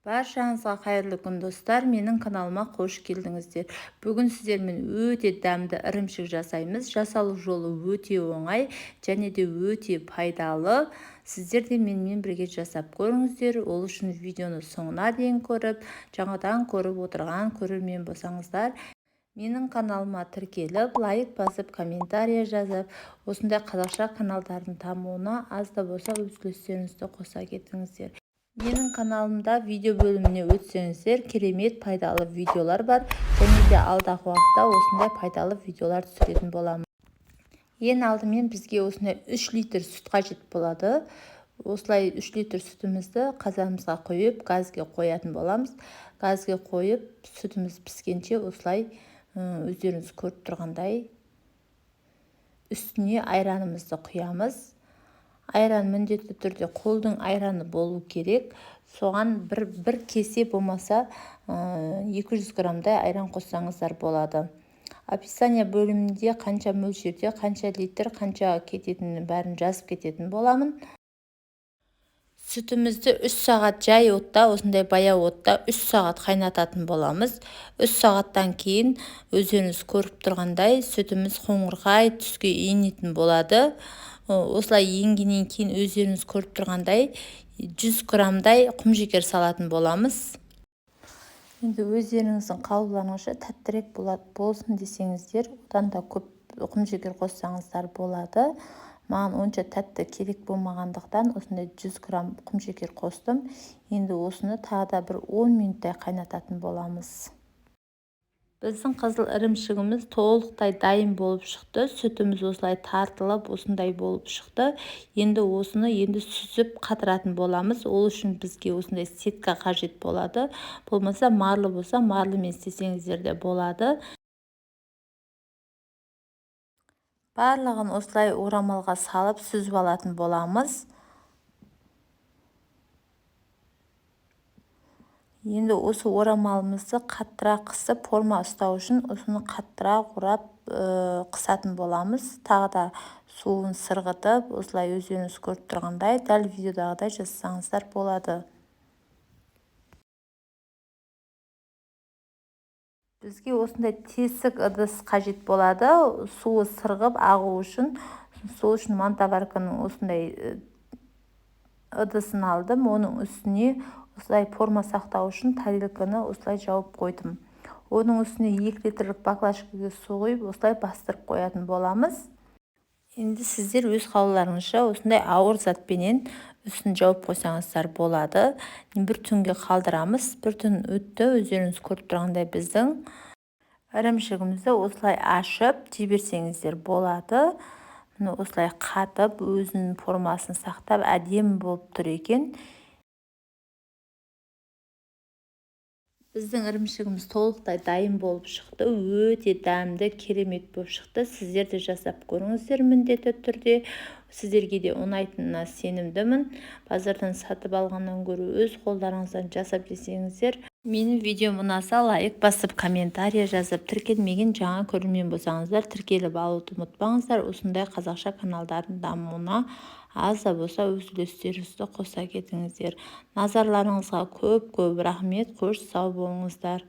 Баршаңызға қайырлы күн достар, менің каналыма қош келдіңіздер. Бүгін сіздермен өте дәмді ірімшік жасаймыз. Жасалу жолы өте оңай және де өте пайдалы. Сіздер де менімен бірге жасап көріңіздер. Ол үшін видеоны соңына дейін көріп, жаңадан көріп отырған көрермен болсаңыздар, менің каналыма тіркеліп, лайк басып, комментария жазып, осындай қазақша каналдардың дамуына аз да болса өз үлестеріңізді қоса кетіңіздер. Менің каналымда видео бөліміне өтсеңіздер, керемет пайдалы видеолар бар, және де алдағы уақытта осындай пайдалы видеолар түсіретін боламын. Ең алдымен бізге осындай 3 литр сүт қажет болады. Осылай 3 литр сүтімізді қазанымызға қойып, газге қоятын боламыз. Газге қойып, сүтіміз піскенше осылай өздеріңіз көріп тұрғандай үстіне айранымызды құямыз. Айран міндетті түрде қолдың айраны болу керек. Соған бір кесе болмаса 200 грамдай айран қоссаңыздар болады. Описание бөлімінде қанша мөлшерде, қанша литр, қанша кететінін бәрін жазып кететін боламын. Сүтімізді 3 сағат жай отта, осындай баяу отта 3 сағат қайнататын боламыз. 3 сағаттан кейін өздеріңіз көріп тұрғандай сүтіміз қоңырқай түске енетін болады. Осылай енгеннен кейін өздеріңіз көріп тұрғандай 100 грамдай құмжекер салатын боламыз. Енді өздеріңіздің қалауларыңызша тәттірек болсын десеңіздер, одан да көп құмжекер қоссаңыздар болады. Маған онша тәтті керек болмағандықтан осындай 100 грамм құмжекер қостым. Енді осыны тағы да бір 10 минуттай қайнататын боламыз. Біздің қызыл ірімшігіміз толықтай дайын болып шықты. Сүтіміз осылай тартылып, осындай болып шықты. Енді осыны сүзіп қатыратын боламыз. Ол үшін бізге осындай сетка қажет болады. Болмаса марлы болса, марлымен істесеңіздер де болады. Барлығын осылай орамалға салып сүзіп алатын боламыз. Енді осы орамалымызды қаттырақ қысып, форма ұстау үшін осыны қаттырақ орап қысатын боламыз. Тағы да суын сырғытып, осылай өздеріңіз көріп тұрғандай, дәл видеодағыдай жасасаңыздар болады. Бізге осындай тесік ыдыс қажет болады. Суы сырғып ағу үшін, сол үшін монтоварканың осындай ыдысын алдым. Оның үстіне осылай форма сақтау үшін тарелканы осылай жауып қойдым. Оның үстіне 2 литрлік баклажкаға су құйып, осылай бастырып қоятын боламыз. Енді сіздер өз қалауларыңызша осындай ауыр затпенен үстін жауып қойсаңыздар болады. Бір түнге қалдырамыз. Бір түн өтті, өздеріңіз көріп тұрғандай біздің ірімшігімізді осылай ашып жіберсеңіздер болады. Осылай қатып, өзінің формасын сақтап, әдемі болып тұр екен. Біздің ірімшігіміз толықтай дайын болып шықты. Өте дәмді, керемет болып шықты. Сіздер де жасап көріңіздер міндетті түрде. Сіздерге де ұнайтынына сенімдімін. Базардан сатып алғаннан гөрі өз қолдарыңыздан жасап десеңіздер. Менің видеом ұнаса, лайк басып, комментария жазып, тіркелмеген жаңа көрермен болсаңыздар, тіркеліп алуды ұмытпаңыздар. Осындай қазақша каналдардың дамуына аз да болса өз үлестеріңізді қоса кетіңіздер. Назарларыңызға көп рахмет. Қош сау болыңыздар.